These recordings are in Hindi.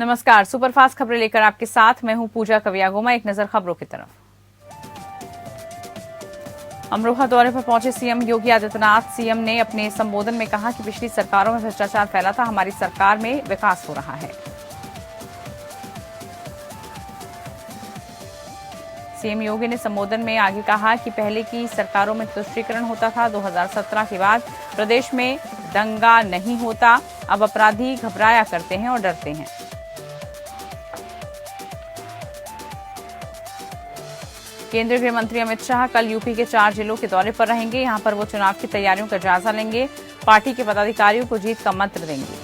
नमस्कार, सुपरफास्ट खबरें लेकर आपके साथ मैं हूं पूजा कवियागोमा। एक नजर खबरों की तरफ। अमरोहा दौरे पर पहुंचे सीएम योगी आदित्यनाथ। सीएम ने अपने संबोधन में कहा कि पिछली सरकारों में भ्रष्टाचार फैला था, हमारी सरकार में विकास हो रहा है। सीएम योगी ने संबोधन में आगे कहा कि पहले की सरकारों में तुष्टीकरण होता था। 2017 के बाद प्रदेश में दंगा नहीं होता, अब अपराधी घबराया करते हैं और डरते हैं। केंद्रीय गृह मंत्री अमित शाह कल यूपी के 4 जिलों के दौरे पर रहेंगे। यहां पर वो चुनाव की तैयारियों का जायजा लेंगे, पार्टी के पदाधिकारियों को जीत का मंत्र देंगे।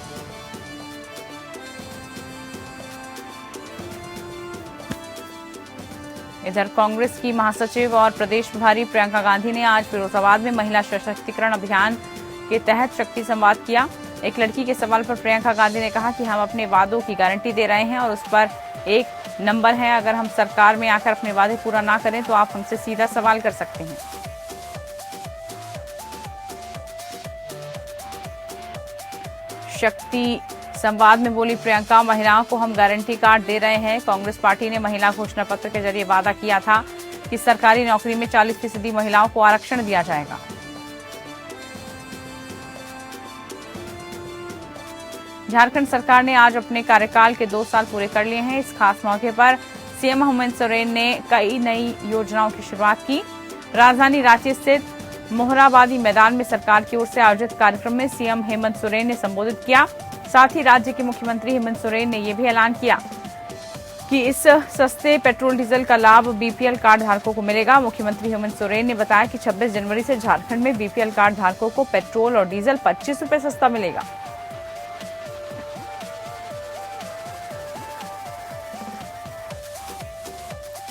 इधर कांग्रेस की महासचिव और प्रदेश प्रभारी प्रियंका गांधी ने आज फिरोजाबाद में महिला सशक्तिकरण अभियान के तहत शक्ति संवाद किया। एक लड़की के सवाल पर प्रियंका गांधी ने कहा कि हम अपने वादों की गारंटी दे रहे हैं और उस पर एक नंबर है। अगर हम सरकार में आकर अपने वादे पूरा ना करें तो आप हमसे सीधा सवाल कर सकते हैं। शक्ति संवाद में बोली प्रियंका, महिलाओं को हम गारंटी कार्ड दे रहे हैं। कांग्रेस पार्टी ने महिला घोषणा पत्र के जरिए वादा किया था कि सरकारी नौकरी में 40% महिलाओं को आरक्षण दिया जाएगा। झारखंड सरकार ने आज अपने कार्यकाल के 2 साल पूरे कर लिए हैं। इस खास मौके पर सीएम हेमंत सोरेन ने कई नई योजनाओं की शुरुआत की। राजधानी रांची स्थित मोहराबादी मैदान में सरकार की ओर से आयोजित कार्यक्रम में सीएम हेमंत सोरेन ने संबोधित किया। साथ ही राज्य के मुख्यमंत्री हेमंत सोरेन ने यह भी ऐलान किया कि इस सस्ते पेट्रोल डीजल का लाभ बीपीएल कार्ड धारकों को मिलेगा। मुख्यमंत्री हेमंत सोरेन ने बताया कि 26 जनवरी से झारखंड में बीपीएल कार्ड धारकों को पेट्रोल और डीजल 25 रुपए सस्ता मिलेगा।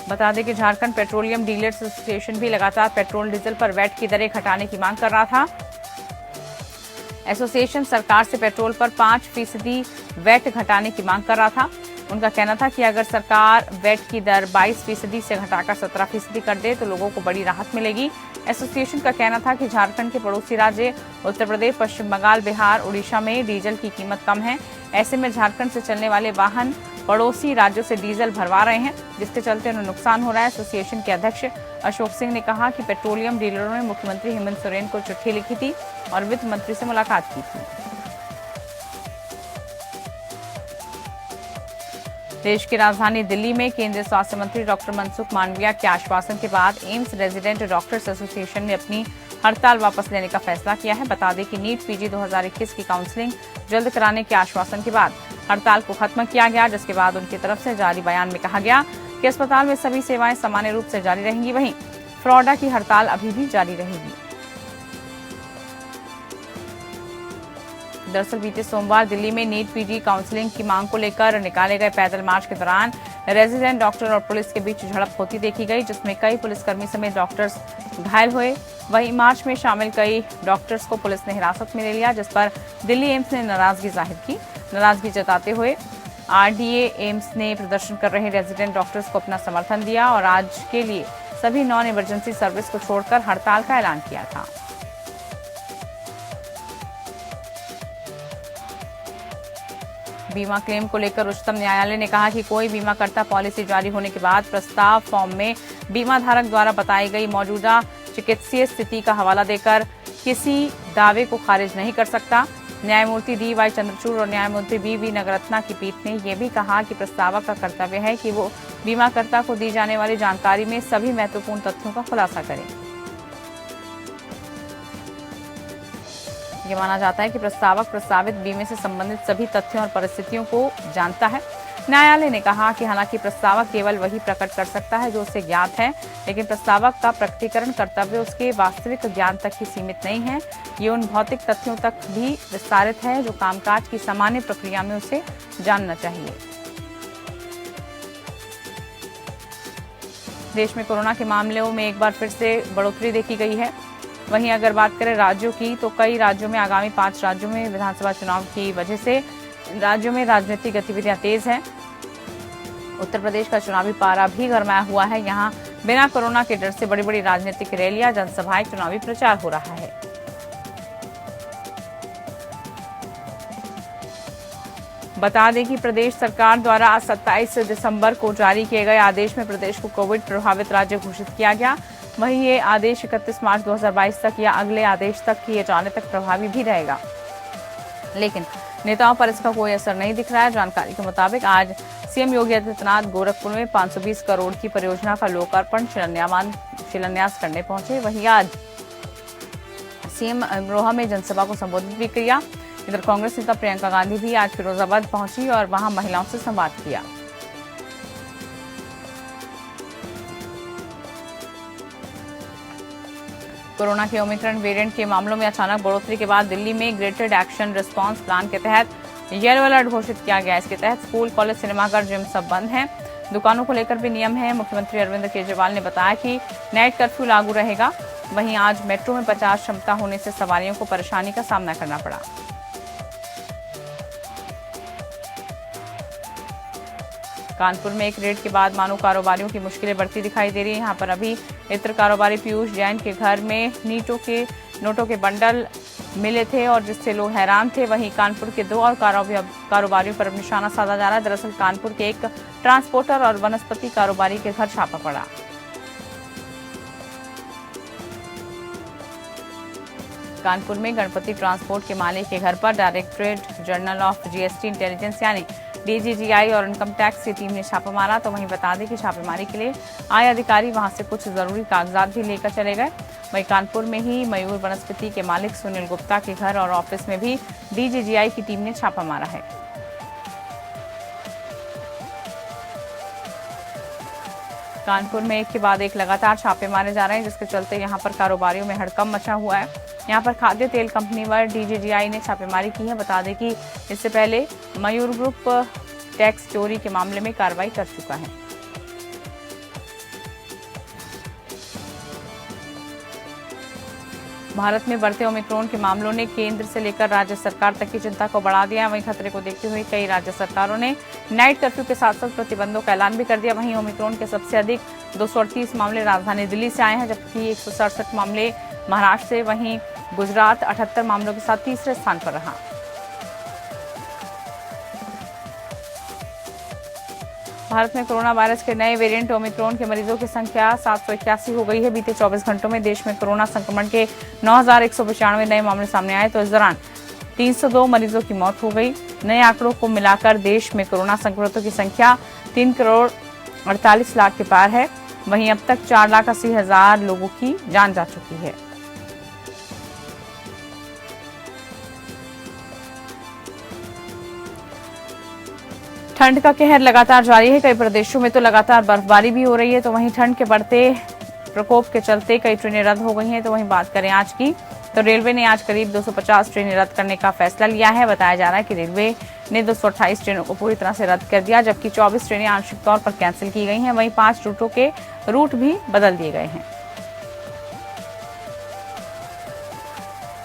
बता दें कि झारखंड पेट्रोलियम डीलर्स एसोसिएशन भी लगातार पेट्रोल डीजल पर वैट की दरें घटाने की मांग कर रहा था। एसोसिएशन सरकार से पेट्रोल पर 5% वैट घटाने की मांग कर रहा था। उनका कहना था कि अगर सरकार वैट की दर 22% से घटाकर 17% कर दे तो लोगों को बड़ी राहत मिलेगी। एसोसिएशन का कहना था कि झारखंड के पड़ोसी राज्य उत्तर प्रदेश, पश्चिम बंगाल, बिहार, उड़ीसा में डीजल की कीमत कम है। ऐसे में झारखंड से चलने वाले वाहन पड़ोसी राज्यों से डीजल भरवा रहे हैं, जिसके चलते उन्हें नुकसान हो रहा है। एसोसिएशन के अध्यक्ष अशोक सिंह ने कहा कि पेट्रोलियम डीलरों ने मुख्यमंत्री हेमंत सोरेन को चिट्ठी लिखी थी और वित्त मंत्री से मुलाकात की थी। देश की राजधानी दिल्ली में केंद्रीय स्वास्थ्य मंत्री डॉक्टर मनसुख मांडविया के आश्वासन के बाद एम्स रेजिडेंट डॉक्टर्स एसोसिएशन ने अपनी हड़ताल वापस लेने का फैसला किया है। बता दें कि नीट पीजी 2021 की काउंसलिंग जल्द कराने के आश्वासन के बाद हड़ताल को खत्म किया गया, जिसके बाद उनकी तरफ से जारी बयान में कहा गया कि अस्पताल में सभी सेवाएं सामान्य रूप से जारी रहेंगी। वहीं फ्रॉडा की हड़ताल अभी भी जारी रहेगी। दरअसल बीते सोमवार दिल्ली में नीट पीजी काउंसलिंग की मांग को लेकर निकाले गए पैदल मार्च के दौरान रेजिडेंट डॉक्टर और पुलिस के बीच झड़प होती देखी गई, जिसमें कई पुलिसकर्मी समेत डॉक्टर्स घायल हुए। वहीं मार्च में शामिल कई डॉक्टर्स को पुलिस ने हिरासत में ले लिया, जिस पर दिल्ली एम्स ने नाराजगी जाहिर की। नाराजगी जताते हुए आरडीए एम्स ने प्रदर्शन कर रहे रेजिडेंट डॉक्टर्स को अपना समर्थन दिया और आज के लिए सभी नॉन इमरजेंसी सर्विस को छोड़कर हड़ताल का ऐलान किया था। बीमा क्लेम को लेकर उच्चतम न्यायालय ने कहा कि कोई बीमाकर्ता पॉलिसी जारी होने के बाद प्रस्ताव फॉर्म में बीमा धारक द्वारा बताई गई मौजूदा चिकित्सीय स्थिति का हवाला देकर किसी दावे को खारिज नहीं कर सकता। न्यायमूर्ति डी.वाई. चंद्रचूड़ और न्यायमूर्ति बी.वी. नगरत्ना की पीठ ने यह भी कहा कि प्रस्तावक का कर्तव्य है कि वो बीमाकर्ता को दी जाने वाली जानकारी में सभी महत्वपूर्ण तथ्यों का खुलासा करें। ये माना जाता है कि प्रस्तावक प्रस्तावित बीमे से संबंधित सभी तथ्यों और परिस्थितियों को जानता है। न्यायालय ने कहा कि हालांकि प्रस्तावक केवल वही प्रकट कर सकता है जो उसे ज्ञात है, लेकिन प्रस्तावक का प्रकटीकरण कर्तव्य उसके वास्तविक ज्ञान तक ही सीमित नहीं है। ये उन भौतिक तथ्यों तक भी विस्तारित है जो कामकाज की सामान्य प्रक्रिया में उसे जानना चाहिए। देश में कोरोना के मामलों में एक बार फिर से बढ़ोतरी देखी गई है। वहीं अगर बात करें राज्यों की, तो कई राज्यों में आगामी 5 राज्यों में विधानसभा चुनाव की वजह से राज्यों में राजनीतिक गतिविधियां तेज हैं। उत्तर प्रदेश का चुनावी पारा भी गरमाया हुआ है। यहां बिना कोरोना के डर से बड़ी बड़ी राजनीतिक रैलियां, जनसभाएं, चुनावी प्रचार हो रहा है। बता दें कि प्रदेश सरकार द्वारा 27 दिसंबर को जारी किए गए आदेश में प्रदेश को कोविड प्रभावित राज्य घोषित किया गया। वहीं ये आदेश 31 मार्च 2022 तक या अगले आदेश तक किए जाने तक प्रभावी भी रहेगा, लेकिन नेताओं पर इसका कोई असर नहीं दिख रहा है। जानकारी के मुताबिक आज सीएम योगी आदित्यनाथ गोरखपुर में 520 करोड़ की परियोजना का लोकार्पण शिलान्यास करने पहुंचे। वहीं आज सीएम अमरोहा में जनसभा को संबोधित भी किया। इधर कांग्रेस नेता प्रियंका गांधी भी आज फिरोजाबाद पहुंची और वहां महिलाओं से संवाद किया। कोरोना के ओमिक्रॉन वेरिएंट के मामलों में अचानक बढ़ोतरी के बाद दिल्ली में ग्रेटेड एक्शन रिस्पांस प्लान के तहत येलो अलर्ट घोषित किया गया। इसके तहत स्कूल, कॉलेज, सिनेमाघर, जिम सब बंद हैं। दुकानों को लेकर भी नियम है। मुख्यमंत्री अरविंद केजरीवाल ने बताया कि नाइट कर्फ्यू लागू रहेगा। वहीं आज मेट्रो में 50 क्षमता होने से सवारियों को परेशानी का सामना करना पड़ा। कानपुर में एक रेड के बाद मानो कारोबारियों की मुश्किलें बढ़ती दिखाई दे रही है। यहाँ पर अभी इत्र कारोबारी पीयूष जैन के घर में नोटों के बंडल मिले थे और जिससे लोग हैरान थे। वहीं कानपुर के 2 और कारोबारियों पर निशाना साधा जा रहा है। दरअसल कानपुर के एक ट्रांसपोर्टर और वनस्पति कारोबारी के घर छापा पड़ा। कानपुर में गणपति ट्रांसपोर्ट के मालिक के घर पर directorate general of GST intelligence यानी डीजीजीआई और इनकम टैक्स की टीम ने छापा मारा। तो वहीं बता दें कि छापेमारी के लिए आए अधिकारी वहां से कुछ जरूरी कागजात भी लेकर चले गए। वहीं कानपुर में ही मयूर वनस्पति के मालिक सुनील गुप्ता के घर और ऑफिस में भी डीजीजीआई की टीम ने छापा मारा है। कानपुर में एक के बाद एक लगातार छापे मारे जा रहे हैं, जिसके चलते यहां पर कारोबारियों में हड़कंप मचा हुआ है। यहां पर खाद्य तेल कंपनी पर डीजीजीआई ने छापेमारी की है। बता दें कि इससे पहले मयूर ग्रुप टैक्स चोरी के मामले में कार्रवाई कर चुका है। भारत में बढ़ते ओमिक्रॉन के मामलों ने केंद्र से लेकर राज्य सरकार तक की चिंता को बढ़ा दिया है। वहीं खतरे को देखते हुए कई राज्य सरकारों ने नाइट कर्फ्यू के साथ साथ प्रतिबंधों का ऐलान भी कर दिया। वहीं ओमिक्रॉन के सबसे अधिक 238 मामले राजधानी दिल्ली से आए हैं, जबकि 167 मामले महाराष्ट्र से। वहीं गुजरात 78 मामलों के साथ तीसरे स्थान पर रहा। भारत में कोरोना वायरस के नए वेरिएंट ओमिक्रॉन के मरीजों की संख्या 781 हो गई है। बीते 24 घंटों में देश में कोरोना संक्रमण के 9,195 नए मामले सामने आए। तो इस दौरान 302 मरीजों की मौत हो गई। नए आंकड़ों को मिलाकर देश में कोरोना संक्रमितों की संख्या 3 करोड़ 48 लाख के पार है। वहीं अब तक 4,80,000 लोगों की जान जा चुकी है। ठंड का कहर लगातार जारी है। कई प्रदेशों में तो लगातार बर्फबारी भी हो रही है। तो वहीं ठंड के बढ़ते प्रकोप के चलते कई ट्रेनें रद्द हो गई हैं। तो वहीं बात करें आज की, तो रेलवे ने आज करीब 250 ट्रेनें रद्द करने का फैसला लिया है। बताया जा रहा है कि रेलवे ने 228 ट्रेनों को पूरी तरह से रद्द कर दिया, जबकि 24 ट्रेनें आंशिक तौर पर कैंसिल की गई हैं। वहीं 5 रूटों के रूट भी बदल दिए गए हैं।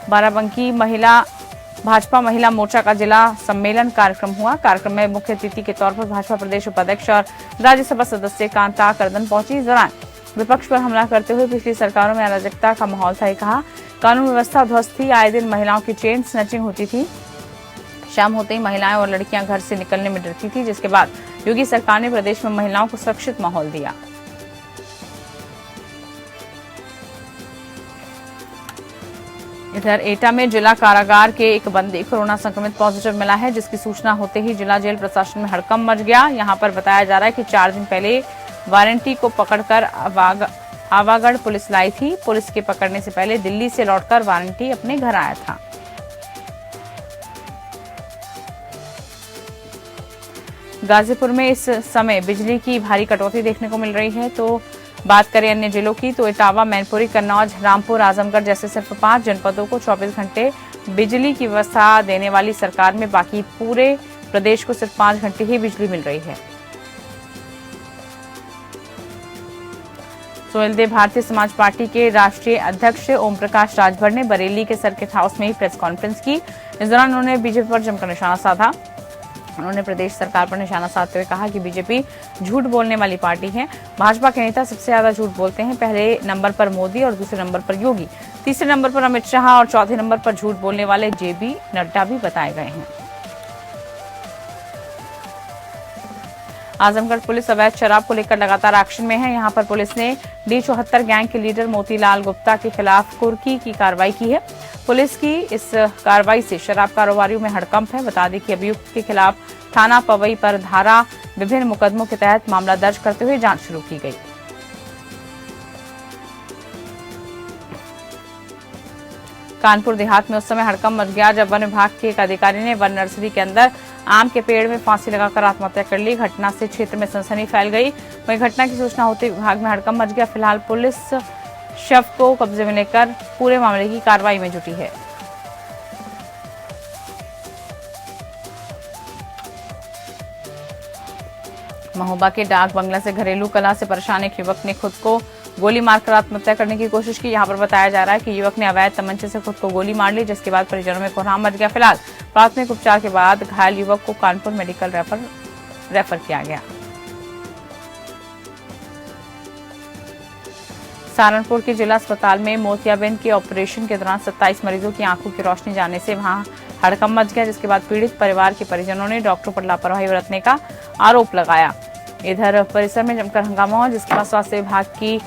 बाराबंकी भाजपा महिला मोर्चा का जिला सम्मेलन कार्यक्रम हुआ। कार्यक्रम में मुख्य अतिथि के तौर पर भाजपा प्रदेश उपाध्यक्ष और राज्यसभा सदस्य कांता कर्दन पहुंची। इस दौरान विपक्ष पर हमला करते हुए पिछली सरकारों में अराजकता का माहौल था, कहा कानून व्यवस्था ध्वस्त थी, आए दिन महिलाओं की चेन स्नैचिंग होती थी। शाम होते ही महिलाएं और लड़कियां घर से निकलने में डरती थी, जिसके बाद योगी सरकार ने प्रदेश में महिलाओं को सुरक्षित माहौल दिया। इधर एटा में जिला कारागार के एक बंदी कोरोना संक्रमित पॉजिटिव मिला है, जिसकी सूचना होते ही जिला जेल प्रशासन में हड़कंप मच गया। यहां पर बताया जा रहा है कि 4 दिन पहले वारंटी को पकड़कर आवागढ़ पुलिस लाई थी। पुलिस के पकड़ने से पहले दिल्ली से लौटकर वारंटी अपने घर आया था। गाजीपुर में इस समय बिजली की भारी कटौती देखने को मिल रही है। तो बात करें अन्य जिलों की, तो इटावा, मैनपुरी, कन्नौज, रामपुर, आजमगढ़ जैसे सिर्फ 5 जनपदों को 24 घंटे बिजली की व्यवस्था देने वाली सरकार में बाकी पूरे प्रदेश को सिर्फ 5 घंटे ही बिजली मिल रही है। सोहेलदेव भारतीय समाज पार्टी के राष्ट्रीय अध्यक्ष ओम प्रकाश राजभर ने बरेली के सर्किट हाउस में ही प्रेस कॉन्फ्रेंस की। इस दौरान उन्होंने बीजेपी पर जमकर निशाना साधा। उन्होंने प्रदेश सरकार पर निशाना साधते हुए कहा कि बीजेपी झूठ बोलने वाली पार्टी है। भाजपा के नेता सबसे ज्यादा झूठ बोलते हैं। पहले नंबर पर मोदी और दूसरे नंबर पर योगी, तीसरे नंबर पर अमित शाह और चौथे नंबर पर झूठ बोलने वाले जेबी नड्डा भी बताए गए हैं। आजमगढ़ पुलिस अवैध शराब को लेकर लगातार एक्शन में है। यहां पर पुलिस ने D74 गैंग के लीडर मोतीलाल गुप्ता के खिलाफ कुर्की की कार्रवाई की है। पुलिस की इस कार्रवाई से शराब कारोबारियों में हड़कंप है। बता दें कि अभियुक्त के खिलाफ थाना पवई पर धारा विभिन्न मुकदमों के तहत मामला दर्ज करते हुए जांच शुरू की गई। कानपुर देहात में उस समय हड़कंप मच गया जब वन विभाग के एक अधिकारी ने वन नर्सरी के अंदर आम के पेड़ में फांसी लगाकर आत्महत्या कर ली। घटना से क्षेत्र में सनसनी फैल गई। वहीं घटना की सूचना होते विभाग में हड़कंप मच गया। फिलहाल पुलिस शव को कब्जे में लेकर पूरे मामले की कार्रवाई में जुटी है। महोबा के डाक बंगला से घरेलू कलह से परेशान एक युवक ने खुद को गोली मारकर आत्महत्या करने की कोशिश की। यहाँ पर बताया जा रहा है कि युवक ने अवैध तमंचे से खुद को गोली मार ली, जिसके बाद परिजनों में कोहराम मच गया। फिलहाल प्राथमिक उपचार के बाद घायल युवक को कानपुर मेडिकल रेफर किया गया। सहारनपुर के जिला अस्पताल में मोतियाबिंद के ऑपरेशन के दौरान 27 मरीजों की आंखों की रोशनी जाने से वहां हड़कंप मच गया, जिसके बाद पीड़ित परिवार के परिजनों ने डॉक्टरों पर लापरवाही बरतने का आरोप लगाया। इधर परिसर में जमकर हंगामा हुआ, जिसके बाद स्वास्थ्य विभाग की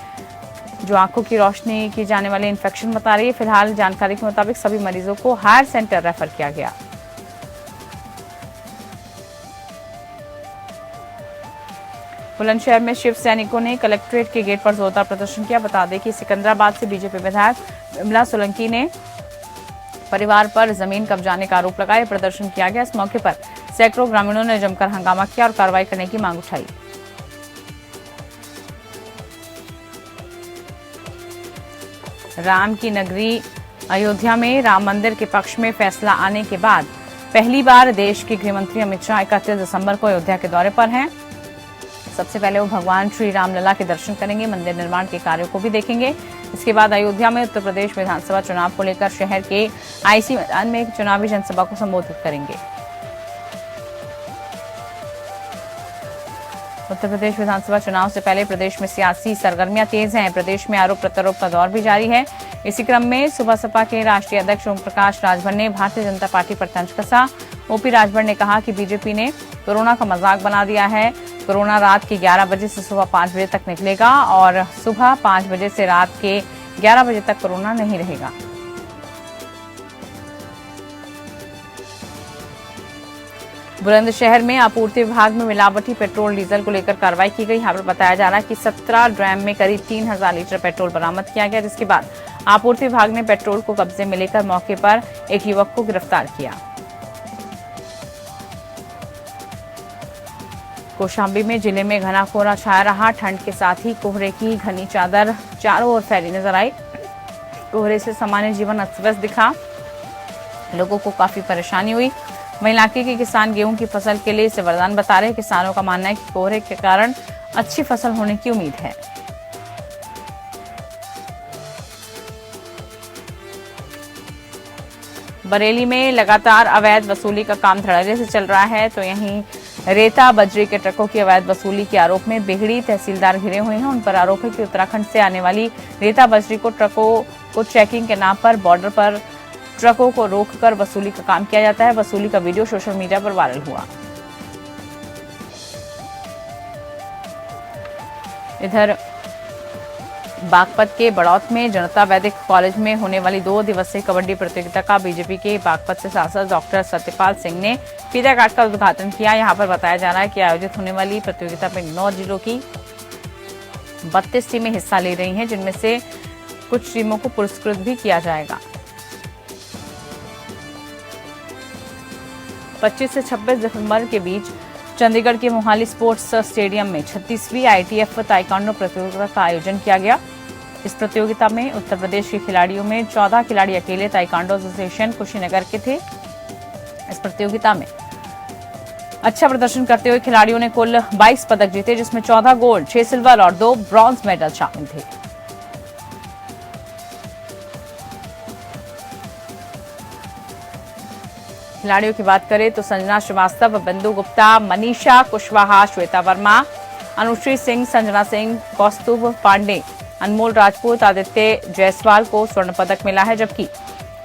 जो आंखों की रोशनी की जाने वाली इन्फेक्शन बता रही है। फिलहाल जानकारी के मुताबिक सभी मरीजों को हायर सेंटर रेफर किया गया। बुलंदशहर में शिव सैनिकों ने कलेक्ट्रेट के गेट पर जोरदार प्रदर्शन किया। बता दें कि सिकंदराबाद से बीजेपी विधायक विमला सोलंकी ने परिवार पर जमीन कब्जाने का आरोप लगाया। प्रदर्शन किया गया। इस मौके पर सैकड़ों ग्रामीणों ने जमकर हंगामा किया और कार्रवाई करने की मांग उठाई। राम की नगरी अयोध्या में राम मंदिर के पक्ष में फैसला आने के बाद पहली बार देश के गृह मंत्री अमित शाह 31 दिसंबर को अयोध्या के दौरे पर हैं। सबसे पहले वो भगवान श्री रामलला के दर्शन करेंगे, मंदिर निर्माण के कार्यों को भी देखेंगे। इसके बाद अयोध्या में उत्तर प्रदेश विधानसभा चुनाव को लेकर शहर के आईसी मैदान में एक चुनावी जनसभा को संबोधित करेंगे। उत्तर प्रदेश विधानसभा चुनाव से पहले प्रदेश में सियासी सरगर्मियां तेज हैं। प्रदेश में आरोप प्रत्यारोप का दौर भी जारी है। इसी क्रम में सुबह सपा के राष्ट्रीय अध्यक्ष ओम प्रकाश राजभर ने भारतीय जनता पार्टी पर तंज कसा। ओपी राजभर ने कहा कि बीजेपी ने कोरोना का मजाक बना दिया है। कोरोना रात के 11 बजे से सुबह 5 बजे तक निकलेगा और सुबह 5 बजे से रात के 11 बजे तक कोरोना नहीं रहेगा। बुलंदशहर में आपूर्ति विभाग में मिलावटी पेट्रोल डीजल को लेकर कार्रवाई की गई। यहाँ पर बताया जा रहा है कि 17 ड्रम में करीब 3000 लीटर पेट्रोल बरामद किया गया, जिसके बाद आपूर्ति विभाग ने पेट्रोल को कब्जे में लेकर मौके पर एक युवक को गिरफ्तार किया। कौशाम्बी में जिले में घना कोहरा छाया रहा। ठंड के साथ ही कोहरे की घनी चादर चारों ओर फैली नजर आई। कोहरे से सामान्य जीवन अस्त व्यस्त दिखा, लोगों को काफी परेशानी हुई। वहीं इलाके के किसान गेहूं की फसल के लिए इसे वरदान बता रहे। किसानों का मानना है कि कोहरे के कारण अच्छी फसल होने की उम्मीद है। बरेली में लगातार अवैध वसूली का काम धड़ल्ले से चल रहा है, तो यहीं रेता बजरी के ट्रकों की अवैध वसूली के आरोप में बिगड़ी तहसीलदार घिरे हुए हैं। उन पर आरोप है कि उत्तराखंड से आने वाली रेता बजरी को ट्रकों को चेकिंग के नाम पर बॉर्डर पर ट्रकों को रोककर वसूली का काम किया जाता है। वसूली का वीडियो सोशल मीडिया पर वायरल हुआ। इधर बागपत के बड़ौत में जनता वैदिक कॉलेज में होने वाली 2 दिवसीय कबड्डी प्रतियोगिता का बीजेपी के बागपत से सांसद डॉक्टर सत्यपाल सिंह ने फीता काट का उद्घाटन किया। यहाँ पर बताया जा रहा है कि आयोजित होने वाली प्रतियोगिता में 9 जिलों की 32 टीमें हिस्सा ले रही हैं, जिनमें से कुछ टीमों को पुरस्कृत भी किया जाएगा। 25 से 26 दिसंबर के बीच चंडीगढ़ के मोहाली स्पोर्ट्स स्टेडियम में 36वीं आईटीएफ ताइक्वांडो प्रतियोगिता का आयोजन किया गया। इस प्रतियोगिता में उत्तर प्रदेश के खिलाड़ियों में 14 खिलाड़ी अकेले ताइक्वांडो एसोसिएशन कुशीनगर के थे। इस प्रतियोगिता में अच्छा प्रदर्शन करते हुए खिलाड़ियों ने कुल 22 पदक जीते, जिसमें 14 गोल्ड, 6 सिल्वर और 2 ब्रॉन्ज मेडल शामिल थे। खिलाड़ियों की बात करें तो संजना श्रीवास्तव, बिंदु गुप्ता, मनीषा कुशवाहा, श्वेता वर्मा, अनुश्री सिंह, संजना सिंह, कौस्तुभ पांडे, अनमोल राजपूत, आदित्य जायसवाल को स्वर्ण पदक मिला है, जबकि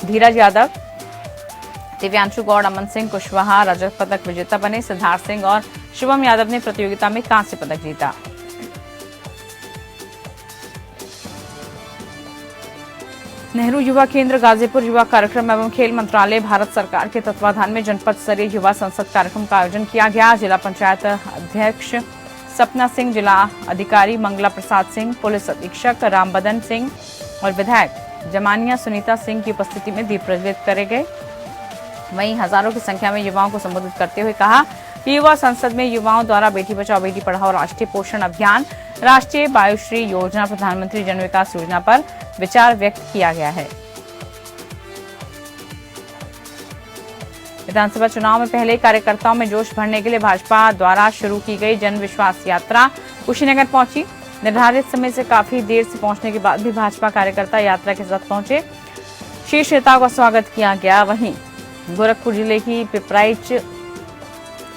धीरज यादव, दिव्यांशु गौड़, अमन सिंह कुशवाहा रजत पदक विजेता बने। सिद्धार्थ सिंह और शुभम यादव ने प्रतियोगिता में कांस्य पदक जीता। नेहरू युवा केंद्र गाजीपुर युवा कार्यक्रम एवं खेल मंत्रालय भारत सरकार के तत्वाधान में जनपद स्तरीय युवा संसद कार्यक्रम का आयोजन किया गया। जिला पंचायत अध्यक्ष सपना सिंह, जिला अधिकारी मंगला प्रसाद सिंह, पुलिस अधीक्षक रामबदन सिंह और विधायक जमानिया सुनीता सिंह की उपस्थिति में दीप प्रज्वलित करे गए। वहीं हजारों की संख्या में युवाओं को संबोधित करते हुए कहा कि युवा संसद में युवाओं द्वारा बेटी बचाओ बेटी पढ़ाओ, राष्ट्रीय पोषण अभियान, राष्ट्रीय वायुश्री योजना, प्रधानमंत्री जन विकास योजना पर विचार व्यक्त किया गया है। विधानसभा चुनाव में पहले कार्यकर्ताओं में जोश भरने के लिए भाजपा द्वारा शुरू की गई जन विश्वास यात्रा कुशीनगर पहुंची। निर्धारित समय से काफी देर से पहुंचने के बाद भी भाजपा कार्यकर्ता यात्रा के साथ पहुंचे। शीर्ष नेताओं का स्वागत किया गया। वहीं गोरखपुर जिले की पिपराइच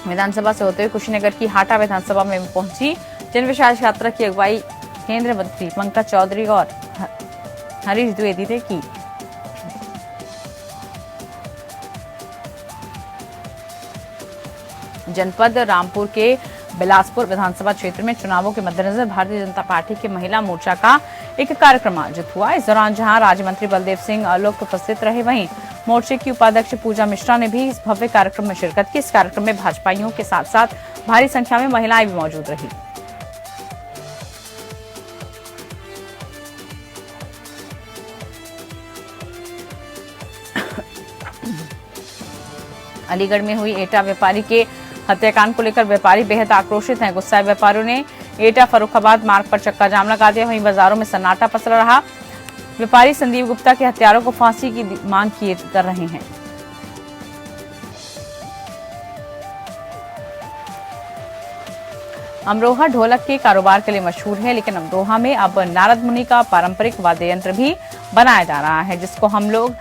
विधानसभा से होते हुए कुशीनगर की हाटा विधानसभा में पहुंची जन विश्वास यात्रा की अगुवाई केंद्रीय मंत्री पंकज चौधरी और हरीश द्विवेदी ने की। जनपद रामपुर के बिलासपुर विधानसभा क्षेत्र में चुनावों के मद्देनजर भारतीय जनता पार्टी के महिला मोर्चा का एक कार्यक्रम आयोजित हुआ। इस दौरान जहां राज्य मंत्री बलदेव सिंह आलोक उपस्थित रहे, वहीं मोर्चे की उपाध्यक्ष पूजा मिश्रा ने भी इस भव्य कार्यक्रम में शिरकत की। इस कार्यक्रम में भाजपाइयों के साथ साथ भारी संख्या में महिलाएं भी मौजूद रही। अलीगढ़ में हुई एटा व्यापारी के हत्याकांड को लेकर व्यापारी बेहद आक्रोशित हैं। गुस्साए व्यापारियों ने एटा फर्रुखाबाद मार्ग पर चक्का जाम लगा दिया। वहीं बाजारों में सन्नाटा पसरा रहा। व्यापारी संदीप गुप्ता के हत्यारों को फांसी की मांग कर रहे हैं। अमरोहा ढोलक के कारोबार के लिए मशहूर है, लेकिन अमरोहा में अब नारद मुनि का पारंपरिक वाद्य यंत्र भी बनाया जा रहा है, जिसको हम लोग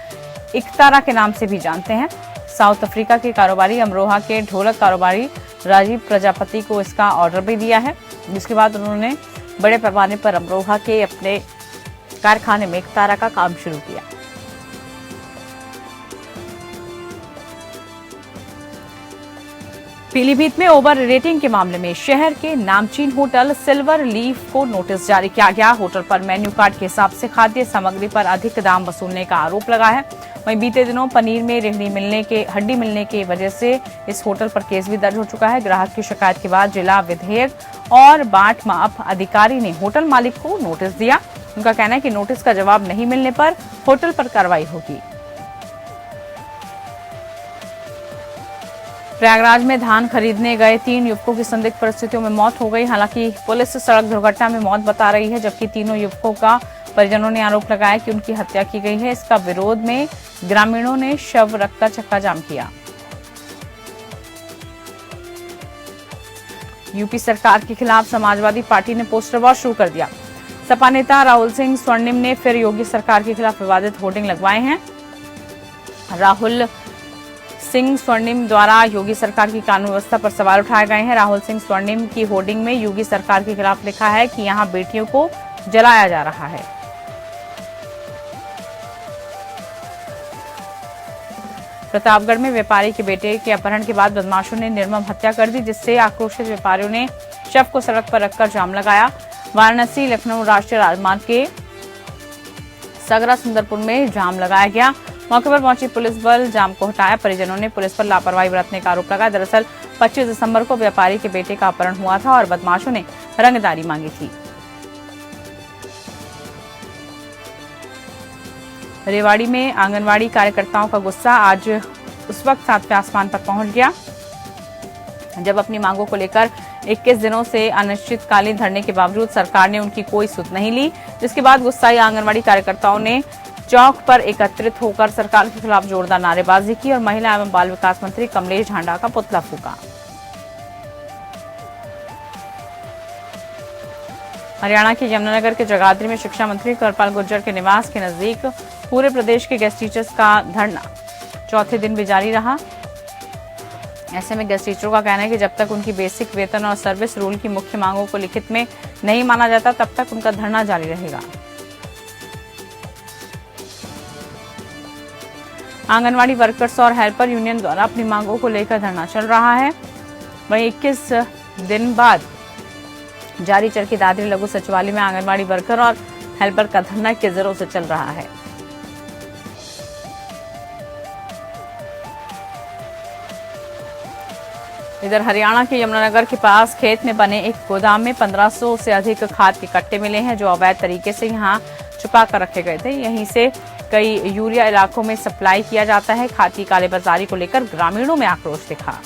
इकतारा के नाम से भी जानते हैं। साउथ अफ्रीका के कारोबारी अमरोहा के ढोलक कारोबारी राजीव प्रजापति को इसका ऑर्डर भी दिया है, जिसके बाद उन्होंने बड़े पैमाने पर अमरोहा के अपने कारखाने में इकतारा का काम शुरू किया। पीलीभीत में ओवर रेटिंग के मामले में शहर के नामचीन होटल सिल्वर लीफ को नोटिस जारी किया गया। होटल पर मेन्यू कार्ड के हिसाब से खाद्य सामग्री पर अधिक दाम वसूलने का आरोप लगा है। वहीं बीते दिनों पनीर में हड्डी मिलने की वजह से इस होटल पर केस भी दर्ज हो चुका है। ग्राहक की शिकायत के बाद जिला विधेयक और बाट माप अधिकारी ने होटल मालिक को नोटिस दिया। उनका कहना है कि नोटिस का जवाब नहीं मिलने पर होटल पर कार्रवाई होगी। प्रयागराज में धान खरीदने गए 3 युवकों की संदिग्ध परिस्थितियों में मौत हो गई। हालांकि पुलिस सड़क दुर्घटना में मौत बता रही है, जबकि तीनों युवकों का परिजनों ने आरोप लगाया कि उनकी हत्या की गई है। इसका विरोध में ग्रामीणों ने शव रखकर चक्का जाम किया। यूपी सरकार के खिलाफ समाजवादी पार्टी ने पोस्टर वॉर शुरू कर दिया। सपा नेता राहुल सिंह स्वर्णिम ने फिर योगी सरकार के खिलाफ विवादित होर्डिंग लगवाए हैं। राहुल सिंह स्वर्णिम द्वारा योगी सरकार की कानून व्यवस्था पर सवाल उठाए गए हैं। राहुल सिंह स्वर्णिम की होर्डिंग में योगी सरकार के खिलाफ लिखा है कि यहां बेटियों को जलाया जा रहा है। प्रतापगढ़ में व्यापारी के बेटे के अपहरण के बाद बदमाशों ने निर्मम हत्या कर दी, जिससे आक्रोशित व्यापारियों ने शव को सड़क पर रखकर जाम लगाया। वाराणसी लखनऊ राष्ट्रीय राजमार्ग के सगरा सुंदरपुर में जाम लगाया गया। मौके पर पहुंची पुलिस बल जाम को हटाया। परिजनों ने पुलिस पर लापरवाही बरतने का आरोप लगाया। दरअसल 25 दिसंबर को व्यापारी के बेटे का अपहरण हुआ था और बदमाशों ने रंगदारी मांगी थी। रेवाड़ी में आंगनवाड़ी कार्यकर्ताओं का गुस्सा आज उस वक्त 7वें आसमान पर पहुंच गया जब अपनी मांगों को लेकर 21 दिनों से अनिश्चितकालीन धरने के बावजूद सरकार ने उनकी कोई सुध नहीं ली, जिसके बाद गुस्साई आंगनवाड़ी कार्यकर्ताओं ने चौक पर एकत्रित होकर सरकार के खिलाफ जोरदार नारेबाजी की और महिला एवं बाल विकास मंत्री कमलेश ढांडा का पुतला फूका। हरियाणा के यमुनानगर के जगाधरी में शिक्षा मंत्री कृपाल गुर्जर के निवास के नजदीक पूरे प्रदेश के गेस्ट टीचर्स का धरना चौथे दिन भी जारी रहा। ऐसे में गेस्ट टीचरों का कहना है कि जब तक उनकी बेसिक वेतन और सर्विस रूल की मुख्य मांगों को लिखित में नहीं माना जाता, तब तक उनका धरना जारी रहेगा। आंगनवाड़ी वर्कर्स और हेल्पर यूनियन द्वारा अपनी मांगों को लेकर धरना चल रहा है। वहीं 21 दिन बाद जारी चरखी दादरी लघु सचिवालय में आंगनवाड़ी वर्कर और हेल्पर का धरना के जोरों से चल रहा है। इधर हरियाणा के यमुनानगर के पास खेत में बने एक गोदाम में 1500 से अधिक खाद के कट्टे मिले हैं, जो अवैध तरीके से यहां छुपा कर रखे गए थे। यहीं से कई यूरिया इलाकों में सप्लाई किया जाता है। खाद की कालेबाजारी को लेकर ग्रामीणों में आक्रोश दिखा।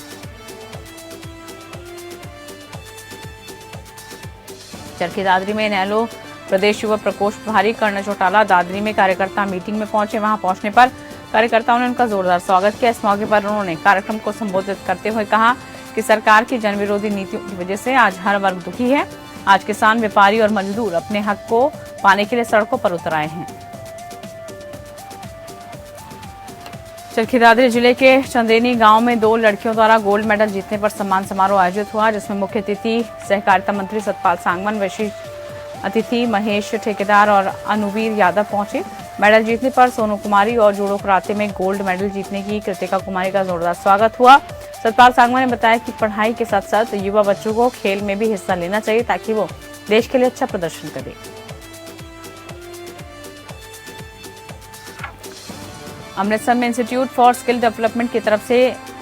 चरखी दादरी में इनेलो प्रदेश युवा प्रकोष्ठ प्रभारी कर्ण चौटाला दादरी में कार्यकर्ता मीटिंग में पहुंचे। वहां पहुंचने पर कार्यकर्ताओं ने उनका जोरदार स्वागत किया। इस मौके पर उन्होंने कार्यक्रम को संबोधित करते हुए कहा कि सरकार की जनविरोधी नीतियों की वजह से आज हर वर्ग दुखी है। आज किसान, व्यापारी और मजदूर अपने हक को पाने के लिए सड़कों पर उतर आए हैं। चरखी दादरी जिले के चंदेनी गांव में 2 लड़कियों द्वारा गोल्ड मेडल जीतने पर सम्मान समारोह आयोजित हुआ, जिसमें मुख्य अतिथि सहकारिता मंत्री सतपाल सांगवान, विशेष अतिथि महेश ठेकेदार और अनुवीर यादव पहुंचे। मेडल जीतने पर सोनू कुमारी और जूडो कराटे में गोल्ड मेडल जीतने की कृतिका कुमारी का जोरदार स्वागत हुआ। सतपाल सांगवान ने बताया कि पढ़ाई के साथ साथ युवा बच्चों को खेल में भी हिस्सा लेना चाहिए ताकि वो देश के लिए अच्छा प्रदर्शन करें। अमृतसर में इंस्टीट्यूट फॉर स्किल डेवलपमेंट की तरफ से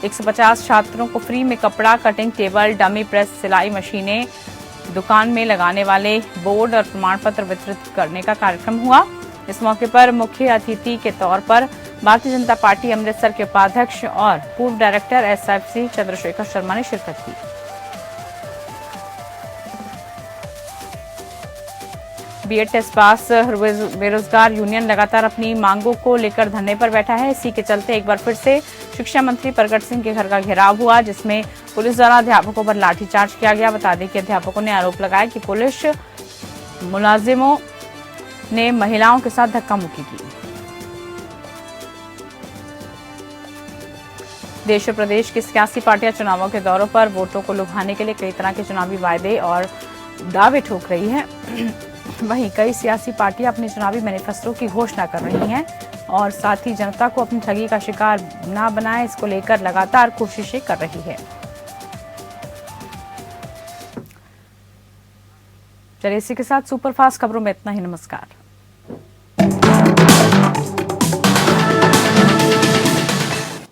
150 छात्रों को फ्री में कपड़ा कटिंग टेबल, डमी प्रेस, सिलाई मशीनें, दुकान में लगाने वाले बोर्ड और प्रमाण पत्र वितरित करने का कार्यक्रम हुआ। इस मौके पर मुख्य अतिथि के तौर पर भारतीय जनता पार्टी अमृतसर के उपाध्यक्ष और पूर्व डायरेक्टर एसएफसी चंद्रशेखर शर्मा ने शिरकत की। बीएड टेस्ट पास बेरोजगार यूनियन लगातार अपनी मांगों को लेकर धरने पर बैठा है। इसी के चलते एक बार फिर से शिक्षा मंत्री प्रगट सिंह के घर का घेराव हुआ, जिसमें पुलिस द्वारा अध्यापकों पर लाठीचार्ज किया गया। बता दें कि अध्यापकों ने आरोप लगाया कि पुलिस मुलाजिमों ने महिलाओं के साथ धक्का मुक्की की। देश और प्रदेश की सियासी पार्टियां चुनावों के दौरों पर वोटों को लुभाने के लिए कई तरह के चुनावी वायदे और दावे ठोक रही है। वहीं कई सियासी पार्टियां अपने चुनावी मैनिफेस्टो की घोषणा कर रही हैं और साथ ही जनता को अपनी ठगी का शिकार न बनाए, इसको लेकर लगातार कोशिशें कर रही है। चलिए इसी के साथ सुपरफास्ट खबरों में इतना ही। नमस्कार।